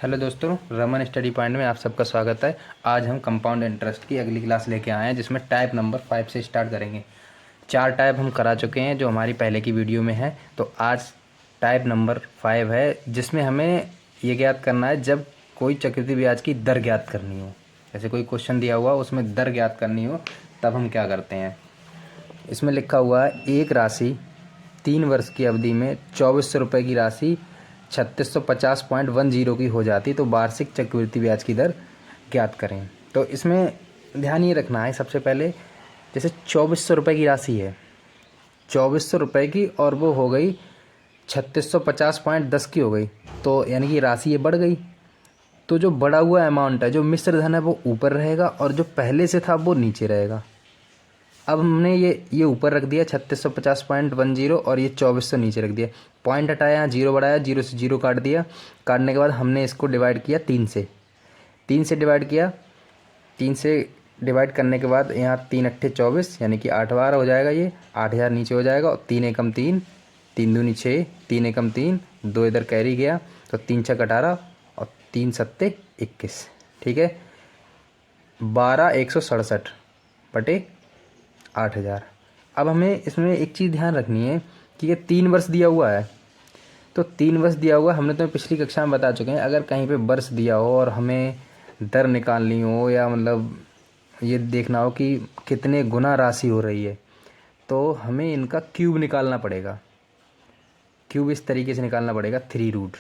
Hello दोस्तों, Raman study point में आप सबका स्वागत है। आज हम कंपाउंड इंटरेस्ट की अगली क्लास लेके आए हैं, जिसमें टाइप नंबर 5 से स्टार्ट करेंगे। 4 टाइप हम करा चुके हैं जो हमारी पहले की वीडियो में है। तो आज टाइप नंबर 5 है, जिसमें हमें ये ज्ञात करना है जब कोई चक्रवृद्धि ब्याज की दर ज्ञात करनी हो। जैसे कोई क्वेश्चन दिया हुआ उसमें दर ज्ञात करनी हो, तब हम क्या करते हैं। इसमें लिखा हुआ है एक राशि 3 वर्ष की अवधि में 2400 रुपये की राशि 3650.10 की हो जाती, तो वार्षिक चक्रवृद्धि ब्याज की दर ज्ञात करें। तो इसमें ध्यान ये रखना है, सबसे पहले जैसे 2400 रुपये की राशि है, 2400 रुपये की, और वो हो गई 3650.10 की हो गई, तो यानी कि राशि ये बढ़ गई। तो जो बढ़ा हुआ अमाउंट है, जो मिश्र धन है, वो ऊपर रहेगा और जो पहले से था वो नीचे रहेगा। अब हमने ये ऊपर रख दिया 3650.10 और ये 2400 नीचे रख दिया। पॉइंट हटाया, यहाँ जीरो बढ़ाया, जीरो से जीरो काट दिया। काटने के बाद हमने इसको डिवाइड किया 3 से डिवाइड किया। 3 से डिवाइड करने के बाद यहाँ 3 अट्ठे 24, यानी कि 8 बार हो जाएगा। ये 8000 नीचे हो जाएगा। और 3 एकम 3, 3 दूनी 6, 3 एकम 3, 2 इधर कैरी गया, तो 3 छक 18 और 3 सत्ते 21। ठीक है, 12167 बटे 8000। अब हमें इसमें एक चीज़ ध्यान रखनी है कि ये 3 वर्ष दिया हुआ है। तो 3 वर्ष दिया हुआ, हमने तो पिछली कक्षा में बता चुके हैं। अगर कहीं पे वर्ष दिया हो और हमें दर निकालनी हो, या मतलब ये देखना हो कि कितने गुना राशि हो रही है, तो हमें इनका क्यूब निकालना पड़ेगा। क्यूब इस तरीके से निकालना पड़ेगा, 3 रूट।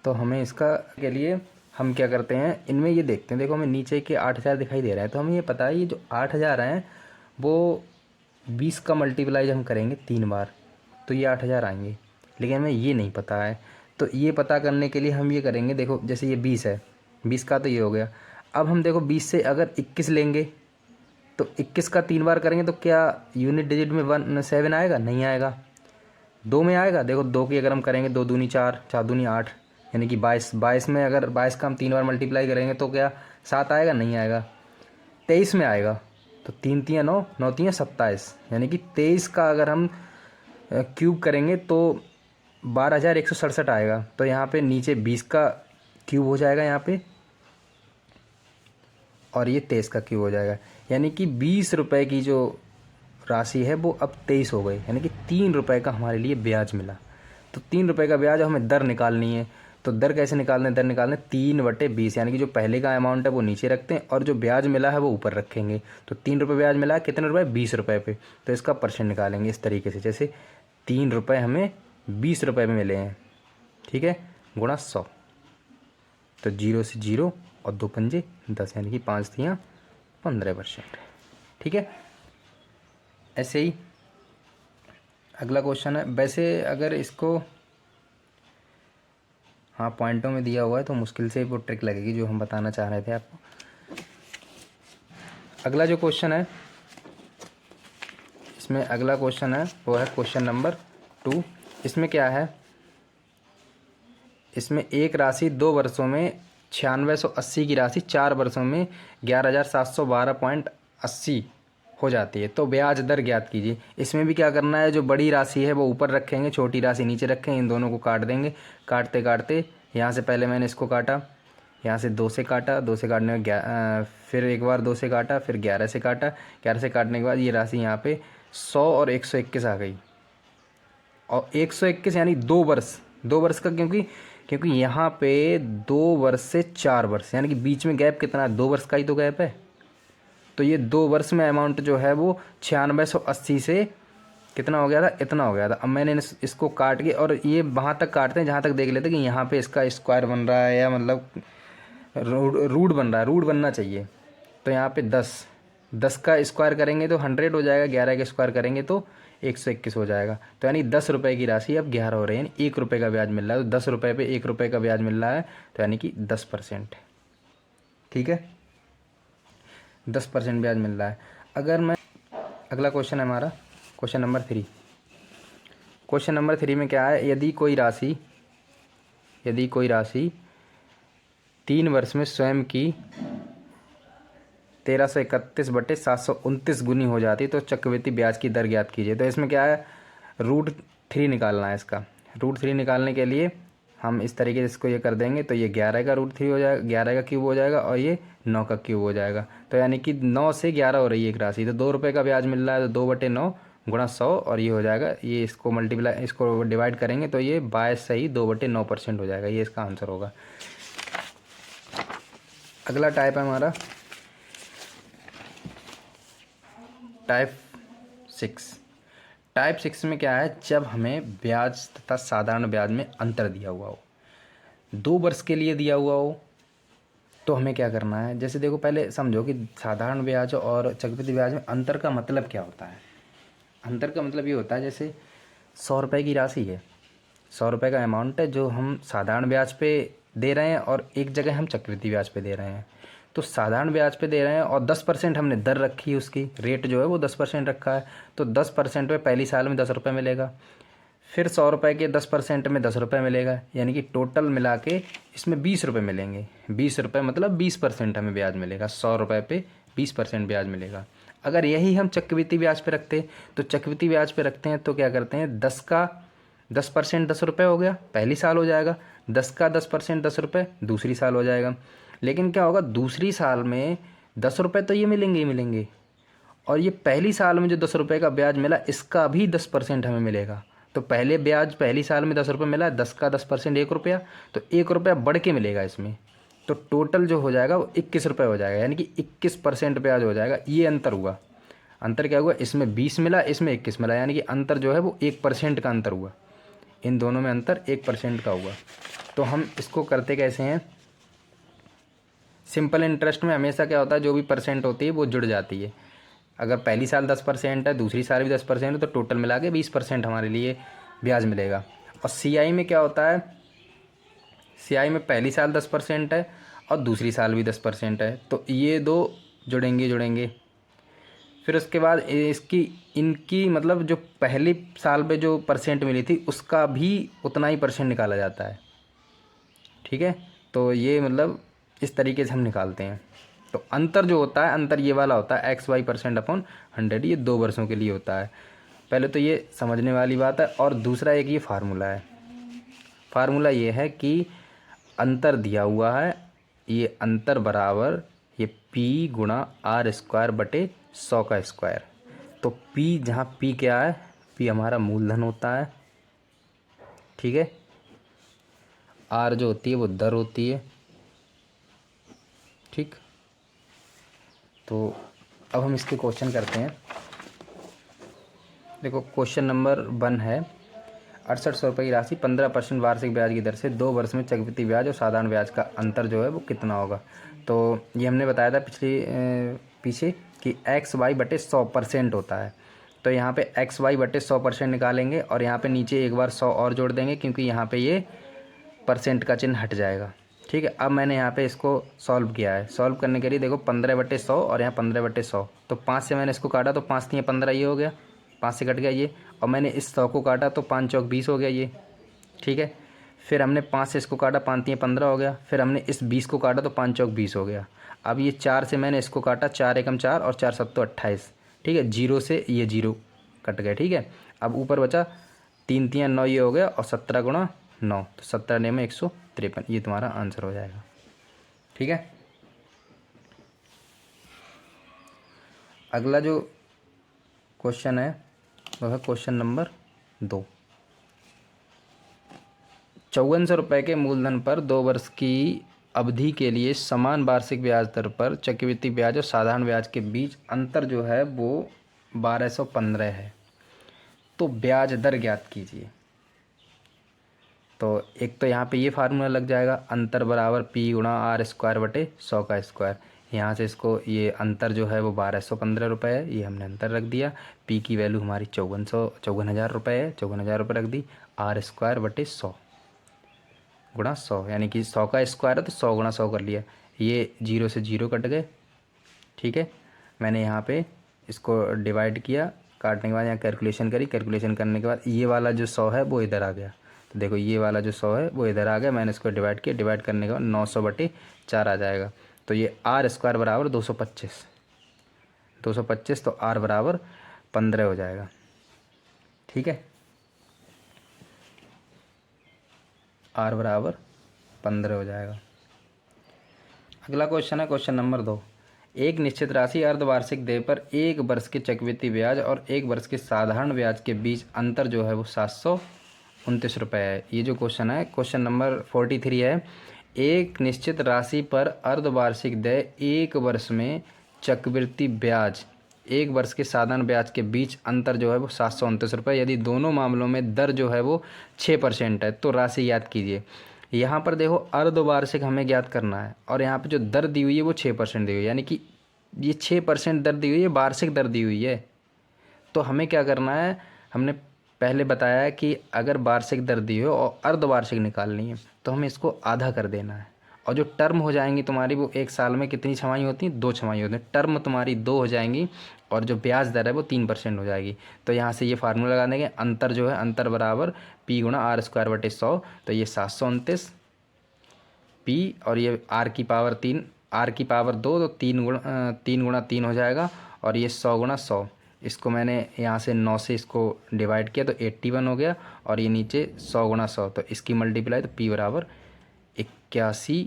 तो हमें इसका के लिए हम क्या करते हैं, इनमें ये देखते हैं। देखो, हमें नीचे के 8000 दिखाई दे रहा है, तो हमें ये पता है ये जो 8000 हैं वो 20 का मल्टीप्लाई हम करेंगे 3 बार, तो ये 8000 आएंगे। लेकिन हमें ये नहीं पता है, तो ये पता करने के लिए हम ये करेंगे। देखो, जैसे ये 20 है, 20 का तो ये हो गया। अब हम देखो 20 से अगर 21 लेंगे, तो 21 का 3 बार करेंगे तो क्या यूनिट डिजिट में 7 आएगा? नहीं आएगा। 2 में आएगा। देखो, 2 की अगर हम करेंगे, 2 दूनी 4, 4 दूनी 8, यानी कि 22 में अगर 22 का हम 3 बार मल्टीप्लाई करेंगे तो क्या 7 आएगा? नहीं आएगा। 23 में आएगा, तो 3 तियाँ 9, 9 तियाँ 27, यानी कि 23 का अगर हम क्यूब करेंगे तो 12167 आएगा। तो यहाँ पे नीचे 20 का क्यूब हो जाएगा यहाँ पे, और ये 23 का क्यूब हो जाएगा। यानी कि 20 रुपये की जो राशि है वो अब 23 हो गई, यानी कि 3 रुपये का हमारे लिए ब्याज मिला। तो 3 रुपये का ब्याज, हमें दर निकालनी है। तो दर कैसे निकालना है? दर निकालना 3/20, यानी कि जो पहले का अमाउंट है वो नीचे रखते हैं और जो ब्याज मिला है वो ऊपर रखेंगे। तो 3 रुपये ब्याज मिला है, कितने रुपये? 20 रुपये पे। तो इसका परसेंट निकालेंगे इस तरीके से, जैसे 3 रुपये हमें 20 रुपये में मिले हैं, ठीक है, गुणा 100। तो 0 से 0 और 2 पंजे 10, यानी कि 5 तियाँ 15%। ठीक है, ऐसे ही अगला क्वेश्चन है। वैसे अगर इसको हाँ पॉइंटों में दिया हुआ है तो मुश्किल से वो ट्रिक लगेगी जो हम बताना चाह रहे थे आपको। अगला जो क्वेश्चन है, इसमें अगला क्वेश्चन है वो है क्वेश्चन नंबर 2। इसमें क्या है, इसमें एक राशि 2 वर्षों में 9680 की राशि 4 वर्षों में 11712.80 हो जाती है, तो ब्याज दर ज्ञात कीजिए। इसमें भी क्या करना है, जो बड़ी राशि है वो ऊपर रखेंगे, छोटी राशि नीचे रखेंगे, इन दोनों को काट देंगे। काटते काटते यहाँ से पहले मैंने इसको काटा, यहाँ से 2 से काटा, 2 से काटने में फिर एक बार 2 से काटा, फिर 11 से काटा। 11 से काटने के बाद ये राशि यहाँ पे 100 और 121 आ गई। और 121 यानी 2 वर्ष, 2 वर्ष का, क्योंकि यहाँ पे 2 वर्ष से 4 वर्ष, यानी कि बीच में गैप कितना है? 2 वर्ष का ही तो गैप है। तो ये 2 वर्ष में अमाउंट जो है वो 9680 से कितना हो गया था? इतना हो गया था। अब मैंने इसको काट के, और ये वहाँ तक काटते हैं जहाँ तक देख लेते हैं कि यहाँ पे इसका स्क्वायर बन रहा है, या मतलब रूट बन रहा है, रूट बनना चाहिए। तो यहाँ पे 10 का स्क्वायर करेंगे तो 100 हो जाएगा, 11 का स्क्वायर करेंगे तो 121 हो जाएगा। तो यानी 10 रुपये की राशि अब 11 हो रही है, यानी 1 रुपये का ब्याज मिल रहा है। तो 10 रुपये पे 1 रुपये का ब्याज मिल रहा है, तो यानी कि 10%। ठीक है, 10% ब्याज मिल रहा है। अगर मैं अगला क्वेश्चन है हमारा क्वेश्चन नंबर 3। क्वेश्चन नंबर 3 में क्या है, यदि कोई राशि 3 वर्ष में स्वयं की 1331/729 गुनी हो जाती तो चक्रवृद्धि ब्याज की दर ज्ञात कीजिए। तो इसमें क्या है, √3 निकालना है इसका। √3 निकालने के लिए हम इस तरीके से इसको ये कर देंगे, तो ये 11 का √3 हो जाएगा, 11 का क्यूब हो जाएगा और ये 9 का क्यूब हो जाएगा। तो यानी कि 9 से 11 हो रही है एक राशि, तो 2 रुपये का ब्याज मिल रहा है, तो 2/9 गुणा 100 और ये हो जाएगा, ये इसको मल्टीप्लाई, इसको डिवाइड करेंगे तो ये 22 से ही 2/9% हो जाएगा। ये इसका आंसर होगा। अगला टाइप है हमारा टाइप 6। टाइप 6 में क्या है, जब हमें ब्याज तथा साधारण ब्याज में अंतर दिया हुआ हो, 2 वर्ष के लिए दिया हुआ हो, तो हमें क्या करना है। जैसे देखो, पहले समझो कि साधारण ब्याज और चक्रवृद्धि ब्याज में अंतर का मतलब क्या होता है। अंतर का मतलब ये होता है, जैसे 100 रुपये की राशि है, 100 रुपये का अमाउंट है जो हम साधारण ब्याज पे दे रहे हैं और एक जगह हम चक्रवृद्धि ब्याज पे दे रहे हैं। तो साधारण ब्याज पे दे रहे हैं और 10% हमने दर रखी है, उसकी रेट जो है वो 10% रखा है, तो 10% में पहली साल में 10 रुपये मिलेगा, फिर 100 रुपये के 10% में 10 रुपये मिलेगा, यानी कि टोटल मिला के इसमें 20 रुपये मिलेंगे। 20 रुपये मतलब 20% हमें ब्याज मिलेगा, 100 रुपये पे 20% ब्याज मिलेगा। अगर यही हम चक्रवृद्धि ब्याज पे रखते, तो चक्रवृद्धि ब्याज पे रखते हैं तो क्या करते हैं, 10 का 10% 10 रुपये हो गया, पहली साल हो जाएगा, 10 का 10% 10 रुपये दूसरी साल हो जाएगा। लेकिन क्या होगा, दूसरी साल में 10 रुपये तो ये मिलेंगे ही मिलेंगे, और ये पहली साल में जो 10 रुपये का ब्याज मिला इसका भी 10% हमें मिलेगा। तो पहले ब्याज पहली साल में 10 रुपये मिला, 10 का 10% 1 रुपया, तो 1 रुपया बढ़ के मिलेगा इसमें, तो टोटल जो हो जाएगा वो 21 रुपये हो जाएगा, यानी कि 21% ब्याज हो जाएगा। ये अंतर हुआ। अंतर क्या हुआ, इसमें 20 मिला, इसमें 21 मिला, यानी कि अंतर जो है वो 1% का अंतर हुआ। इन दोनों में अंतर 1% का हुआ। तो हम इसको करते कैसे हैं, सिंपल इंटरेस्ट में हमेशा क्या होता है, जो भी परसेंट होती है वो जुड़ जाती है। अगर पहली साल 10% है, दूसरी साल भी 10% है, तो टोटल मिला के 20% हमारे लिए ब्याज मिलेगा। और सीआई में क्या होता है, सीआई में पहली साल 10% है और दूसरी साल भी 10% है, तो ये दो जुड़ेंगे। फिर उसके बाद इनकी मतलब जो पहली साल में जो परसेंट मिली थी उसका भी उतना ही परसेंट निकाला जाता है। ठीक है, तो ये मतलब इस तरीके से हम निकालते हैं। तो अंतर जो होता है, अंतर ये वाला होता है XY%/100, ये 2 वर्षों के लिए होता है। पहले तो ये समझने वाली बात है। और दूसरा एक ये फार्मूला है। फार्मूला ये है कि अंतर दिया हुआ है, ये अंतर बराबर ये P गुणा R²/100 का स्क्वायर। तो P, जहाँ P क्या है, P हमारा मूलधन होता है, ठीक है। R जो होती है वो दर होती है, ठीक। तो अब हम इसके क्वेश्चन करते हैं। देखो, क्वेश्चन नंबर 1 है, 6800 रुपये की राशि 15% वार्षिक ब्याज की दर से 2 वर्ष में चक्रवृद्धि ब्याज और साधारण ब्याज का अंतर जो है वो कितना होगा। तो ये हमने बताया था पीछे कि XY/100% होता है। तो यहाँ पे XY/100% निकालेंगे और यहाँ पे नीचे एक बार 100 और जोड़ देंगे, क्योंकि यहाँ पे ये परसेंट का चिन्ह हट जाएगा। ठीक है, अब मैंने यहाँ पे इसको सॉल्व किया है। सॉल्व करने के लिए देखो 15/100 और यहाँ 15/100, तो 5 से मैंने इसको काटा तो 5 3 15, ये हो गया, 5 से कट गया ये। और मैंने इस 100 को काटा तो 5 चौक 20 हो गया ये, ठीक है। फिर हमने 5 से इसको काटा, 5 3 15 हो गया। फिर हमने इस 20 को काटा तो 5 चौक 20 हो गया। अब ये 4 से मैंने इसको काटा, 4 एकम 4 और 4 सत्तो 28, ठीक है। 0 से ये 0 कट गए, ठीक है। अब ऊपर बचा 3 3 9, ये हो गया, और 17 गुणा 9, तो 17 9 में 153, ये तुम्हारा आंसर हो जाएगा, ठीक है। अगला जो क्वेश्चन है वो है क्वेश्चन नंबर 2। 5400 रुपये के मूलधन पर 2 वर्ष की अवधि के लिए समान वार्षिक ब्याज दर पर चक्रवृद्धि ब्याज और साधारण ब्याज के बीच अंतर जो है वो 1215 है। तो ब्याज दर ज्ञात कीजिए। तो एक तो यहाँ पे ये फार्मूला लग जाएगा, अंतर बराबर P गुणा R²/100 का स्क्वायर। यहाँ से इसको, ये अंतर जो है वो 1215 रुपये है, ये हमने अंतर रख दिया। P की वैल्यू हमारी 54,000 रुपये है, 54,000 रुपये रख दी। R²/100 गुणा 100, यानी कि 100 का स्क्वायर है तो 100 गुणा 100 कर लिया। ये 0 से 0 कट गए, ठीक है। मैंने यहाँ पे इसको डिवाइड किया, काटने के बाद यहाँ कैलकुलेशन करी, कैलकुलेशन करने के बाद ये वाला जो 100 है वो इधर आ गया। तो देखो, ये वाला जो 100 है वो इधर आ गया, मैंने इसको डिवाइड किया, डिवाइड करने के बाद 900/4 आ जाएगा। तो ये R² बराबर 225, 225, तो R बराबर 15 हो जाएगा, ठीक है। आर बराबर 15 हो जाएगा। अगला क्वेश्चन है क्वेश्चन नंबर 2। एक निश्चित राशि अर्धवार्षिक देय पर 1 वर्ष के चक्रवृद्धि ब्याज और 1 वर्ष के साधारण ब्याज के बीच अंतर जो है वो 729 रुपये है। ये जो क्वेश्चन है क्वेश्चन नंबर 43 है। एक निश्चित राशि पर अर्धवार्षिक देय 1 वर्ष में चक्रवृद्धि ब्याज 1 वर्ष के साधारण ब्याज के बीच अंतर जो है वो 729 रुपये। यदि दोनों मामलों में दर जो है वो 6% है तो राशि ज्ञात कीजिए। यहाँ पर देखो अर्धवार्षिक हमें ज्ञात करना है और यहाँ पे जो दर दी हुई है वो 6% दी हुई है, यानी कि ये 6% दर दी हुई है, वार्षिक दर दी हुई है। तो हमें क्या करना है, हमने पहले बताया है कि अगर वार्षिक दर दी हो और अर्धवार्षिक निकालनी है तो हमें इसको आधा कर देना है। और जो टर्म हो जाएंगी तुम्हारी वो 1 साल में कितनी छमाही होती हैं, 2 छमाही होती हैं। टर्म तुम्हारी 2 हो जाएंगी और जो ब्याज दर है वो 3% हो जाएगी। तो यहाँ से ये फार्मूला लगा देंगे, अंतर जो है अंतर बराबर पी गुणा आर स्क्वायर बटे 100। तो ये 729 पी और ये आर की पावर 3 आर की पावर 2 तो 3 गुणा 3 हो जाएगा और ये 100 गुणा 100। इसको मैंने यहाँ से 9 से इसको डिवाइड किया तो 81 हो गया और ये नीचे 100 गुणा 100 तो इसकी मल्टीप्लाई तो पी बराबर 81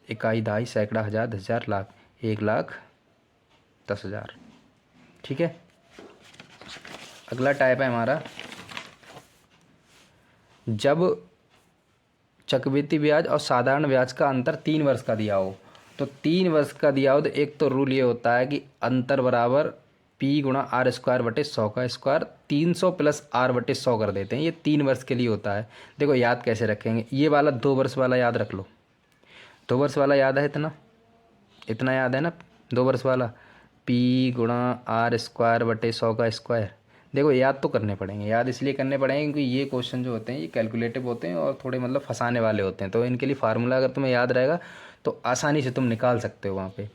इकाई दहाई सैकड़ा हज़ार 10,000 लाख 1,10,000। ठीक है। अगला टाइप है हमारा, जब चक्रवृद्धि ब्याज और साधारण ब्याज का अंतर 3 वर्ष का दिया हो। तो 3 वर्ष का दिया हो तो एक तो रूल ये होता है कि अंतर बराबर पी गुणा आर स्क्वायर बटे 100 का स्क्वायर 300 प्लस आर बटे 100 कर देते हैं। ये 3 वर्ष के लिए होता है। देखो याद कैसे रखेंगे, ये वाला 2 वर्ष वाला याद रख लो। 2 वर्ष वाला याद है, इतना याद है ना 2 वर्ष वाला, पी गुणा आर स्क्वायर बटे 100 का स्क्वायर। देखो याद तो करने पड़ेंगे, याद इसलिए करने पड़ेंगे क्योंकि ये क्वेश्चन जो होते हैं ये कैलकुलेटिव होते हैं और थोड़े मतलब फंसाने वाले होते हैं। तो इनके लिए फार्मूला अगर तुम्हें याद रहेगा तो आसानी से तुम निकाल सकते हो वहाँ पे।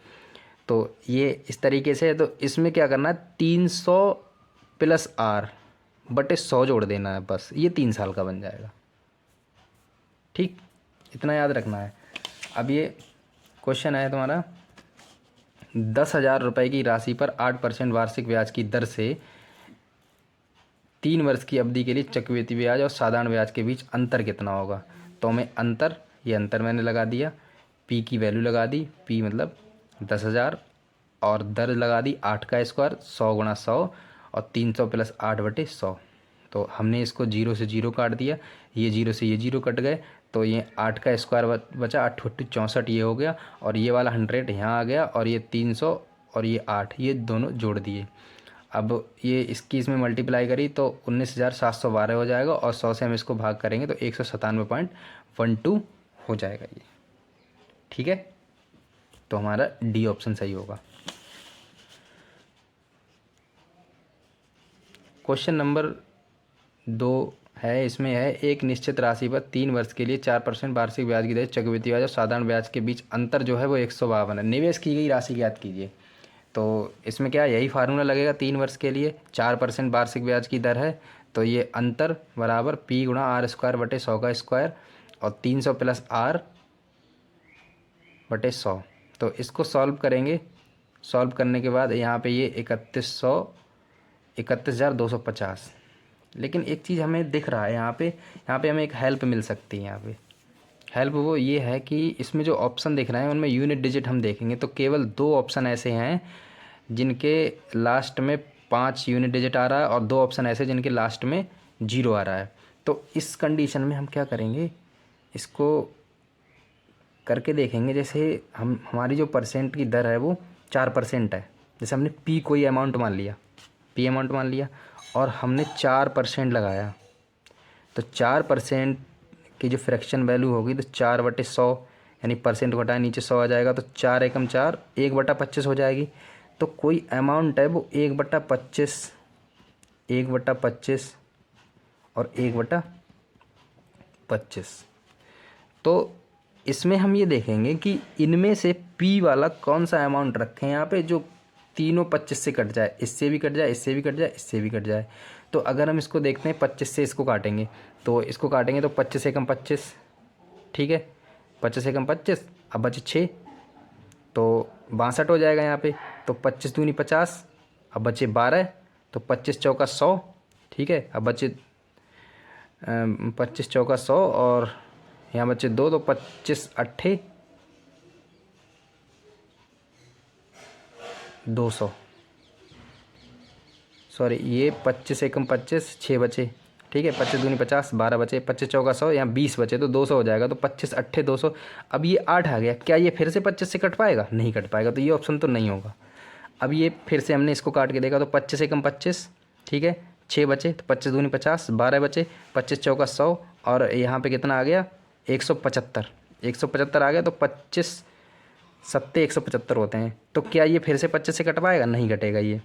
तो ये इस तरीके से है। तो इसमें क्या करना है, 300 प्लस आर बटे 100 जोड़ देना है, बस ये 3 साल का बन जाएगा। ठीक, इतना याद रखना है। अब ये क्वेश्चन है तुम्हारा, 10,000 रुपये की राशि पर 8% वार्षिक ब्याज की दर से 3 वर्ष की अवधि के लिए चक्रवृद्धि ब्याज और साधारण ब्याज के बीच अंतर कितना होगा। तो हमें अंतर, ये अंतर मैंने लगा दिया, पी की वैल्यू लगा दी, पी मतलब 10,000 और दर लगा दी 8 का स्क्वायर 100 गुणा 100 और 300 प्लस 8 बटे 100। तो हमने इसको 0 से 0 काट दिया, ये 0 से ये 0 कट गए तो ये 8 का स्क्वायर बचा 8 8 64 ये हो गया और ये वाला 100 यहाँ आ गया और ये 300 और ये 8 ये दोनों जोड़ दिए। अब ये इसकी इसमें मल्टीप्लाई करी तो 19,712 हो जाएगा और 100 से हम इसको भाग करेंगे तो 197.12 हो जाएगा ये। ठीक है, तो हमारा डी ऑप्शन सही होगा। क्वेश्चन नंबर 2 है, इसमें है एक निश्चित राशि पर 3 वर्ष के लिए 4% वार्षिक ब्याज की दर चक्रवृद्धि ब्याज और साधारण ब्याज के बीच अंतर जो है वो 152 है। निवेश की गई राशि ज्ञात कीजिए। तो इसमें क्या यही फार्मूला लगेगा, 3 वर्ष के लिए 4% वार्षिक ब्याज की दर है तो ये अंतर बराबर पी गुणा आर स्क्वायर बटे 100 का स्क्वायर और 300 प्लस आर बटे 100। तो इसको सॉल्व करेंगे, सॉल्व करने के बाद यहाँ पे ये 31,250। लेकिन एक चीज़ हमें दिख रहा है यहाँ पे हमें एक हेल्प मिल सकती है। यहाँ पे हेल्प वो ये है कि इसमें जो ऑप्शन दिख रहे हैं उनमें यूनिट डिजिट हम देखेंगे तो केवल 2 ऑप्शन ऐसे हैं जिनके लास्ट में 5 यूनिट डिजिट आ रहा है और 2 ऑप्शन ऐसे जिनके लास्ट में 0 आ रहा है। तो इस कंडीशन में हम क्या करेंगे, इसको करके देखेंगे। जैसे हमारी जो परसेंट की दर है वो 4% है। जैसे हमने पी कोई अमाउंट मान लिया, पी अमाउंट मान लिया और हमने 4% लगाया तो 4% की जो फ्रैक्शन वैल्यू होगी तो 4/100 यानी परसेंट घटाए नीचे 100 आ जाएगा तो 4 एकम 4 1/25 हो जाएगी। तो कोई अमाउंट है वो 1/25 और 1/25। तो इसमें हम ये देखेंगे कि इनमें से पी वाला कौन सा अमाउंट रखें यहाँ पे जो तीनों 25 से कट जाए, इससे भी कट जाए, इससे भी कट जाए, इससे भी कट जाए। तो अगर हम इसको देखते हैं 25 से इसको काटेंगे तो इसको काटेंगे तो 25 एकम 25, ठीक है, 25 एकम 25 अब बचे 6 तो 62 हो जाएगा यहाँ पे। तो 25 दूनी 50 अब बचे 12 तो 25 चौका 100, ठीक है, अब बचे 25 चौका 100 और यहाँ बचे 2 तो 25 अट्ठे 200, सॉरी ये 25 एकम 25, 6 बचे, ठीक है। 25 दूनी 50, 12 बचे, 25 चौका 100, यहाँ 20 बचे तो 200 हो जाएगा। तो 25 अट्ठे 200। अब ये 8 आ गया, क्या ये फिर से 25 से कट पाएगा? नहीं कट पाएगा, तो ये ऑप्शन तो नहीं होगा। अब ये फिर से हमने इसको काट के देखा तो 25 एकम 25, ठीक है, 6 बचे तो 25 दूनी 50, 12 बचे, 25 चौका 100 और यहाँ पे कितना आ गया? 175। 175 आ गया तो 25 सत्ते 175 होते हैं। तो क्या ये फिर से 25 से कट पाएगा? नहीं कटेगा ये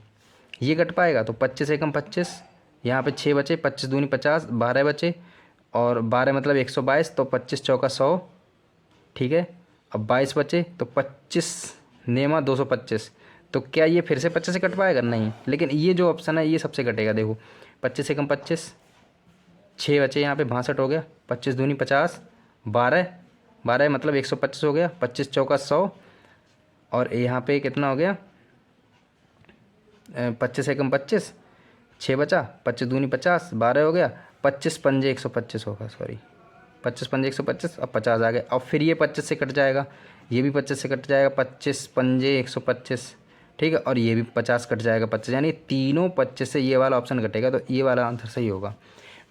कट पाएगा। तो 25 एकम 25, यहाँ पे 6 बचे, 25 दूनी 50, 12 बचे और 12 मतलब 122, तो 25 चौका 100, ठीक है। अब 22 बचे तो 25 नेमा 225। तो क्या ये फिर से 25 से कट पाएगा? नहीं। लेकिन ये जो ऑप्शन है ये सबसे कटेगा। देखो 25 एकम 25, 6 बचे, यहाँ पे 62 हो गया, 25 दूनी 50, 12 मतलब 125 हो गया, 25 चौका 100 और यहाँ पे कितना हो गया? 25 एकम 25, 6 बचा, 25 दूनी 50, 12 हो गया, 25 पंजे 125 होगा, सॉरी 25 पंजे 125। अब 50 आ गया। अब फिर ये 25 से कट जाएगा, ये भी 25 से कट जाएगा, 25 पंजे 125, ठीक है। और ये भी 50 कट जाएगा 25, यानी तीनों 25 से ये वाला ऑप्शन कटेगा। तो ये वाला आंसर सही होगा।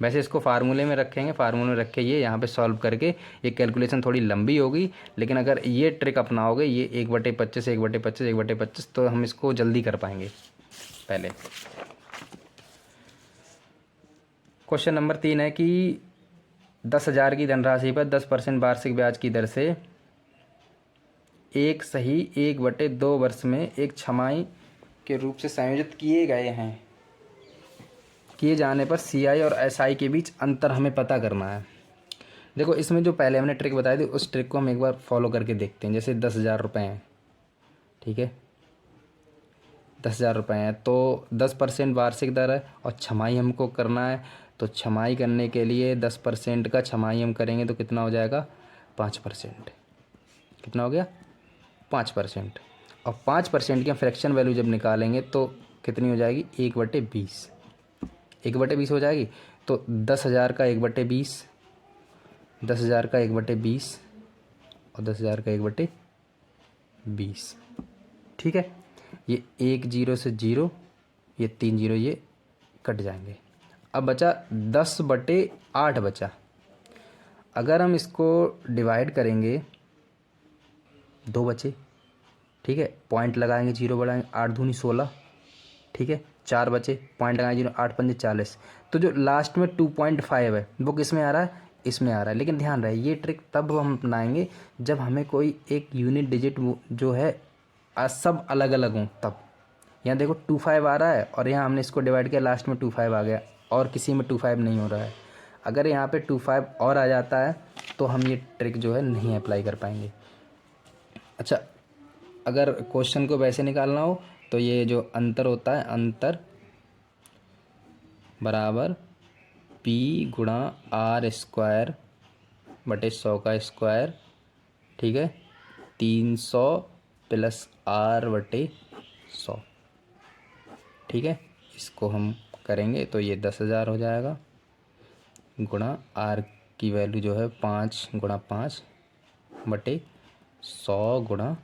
वैसे इसको फार्मूले में रखेंगे, फार्मूले में रख के ये यहाँ पे सॉल्व करके ये कैलकुलेशन थोड़ी लंबी होगी, लेकिन अगर ये ट्रिक अपनाओगे, ये 1/25 1/25 1/25, तो हम इसको जल्दी कर पाएंगे। पहले क्वेश्चन नंबर 3 है कि 10,000 की धनराशि पर 10% वार्षिक ब्याज की दर से एक सही 1/2 वर्ष में एक छमाही के रूप से संयोजित किए जाने पर सीआई और एसआई के बीच अंतर हमें पता करना है। देखो इसमें जो पहले हमने ट्रिक बताई थी उस ट्रिक को हम एक बार फॉलो करके देखते हैं। जैसे 10,000 रुपये हैं, ठीक है, 10,000 रुपये हैं तो 10% वार्षिक दर है और छमाही हमको करना है। तो छमाही करने के लिए 10% का छमाही हम करेंगे तो कितना हो जाएगा? 5%। कितना हो गया? 5%। और 5% की हम फ्रैक्शन वैल्यू जब निकालेंगे तो कितनी हो जाएगी? 1/20। 1/20 हो जाएगी। तो 10,000 का 1/20, 10,000 का 1/20 और 10,000 का 1/20, ठीक है। ये 1 0 से 0, ये 3 0 ये कट जाएंगे। अब बचा 10/8 बचा। अगर हम इसको डिवाइड करेंगे, 2 बचे, ठीक है, पॉइंट लगाएंगे, 0 बढ़ाएंगे, 8 दूनी 16, ठीक है, 4 बचे, पॉइंट लगाएंगे 0, 8 पंजे 40। तो जो लास्ट में 2.5 है वो किस में आ रहा है? इसमें आ रहा है। लेकिन ध्यान रहे ये ट्रिक तब हम अपनाएंगे जब हमें कोई एक यूनिट डिजिट जो है सब अलग अलग हों तब। यहाँ देखो 25 आ रहा है और यहाँ हमने इसको डिवाइड किया, लास्ट में 25 आ गया और किसी में 25 नहीं हो रहा है। अगर यहाँ पे 25 और आ जाता है तो हम ये ट्रिक जो है नहीं अप्लाई कर पाएंगे। अच्छा, अगर क्वेश्चन को वैसे निकालना हो तो ये जो अंतर होता है, अंतर बराबर P गुणा R² बटे 100 का स्क्वायर, ठीक है, 300 प्लस R बटे 100, ठीक है। इसको हम करेंगे तो ये 10,000 हो जाएगा गुणा R की वैल्यू जो है 5 गुणा 5 बटे 100 गुणा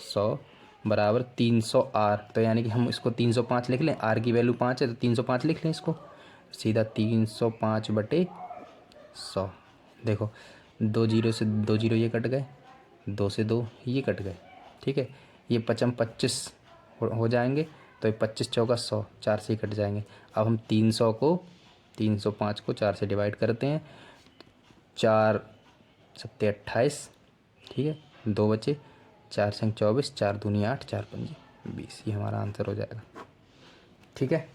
100 बराबर 300 R। तो यानी कि हम इसको 305 लिख लें, R की वैल्यू 5 है तो 305 लिख लें इसको, सीधा 305 बटे 100। देखो 2 0 से 2 0 ये कट गए, 2 से 2 ये कट गए, ठीक है। ये 25 हो जाएंगे तो ये 25 चौका 100, 4 से ही कट जाएंगे। अब हम 305 को 4 से डिवाइड करते हैं, 4 सत्ते 28, ठीक है, 2 बचे, 4 संग 24, 4 दूनी 8, 4 पंजे 20। ये हमारा आंसर हो जाएगा, ठीक है।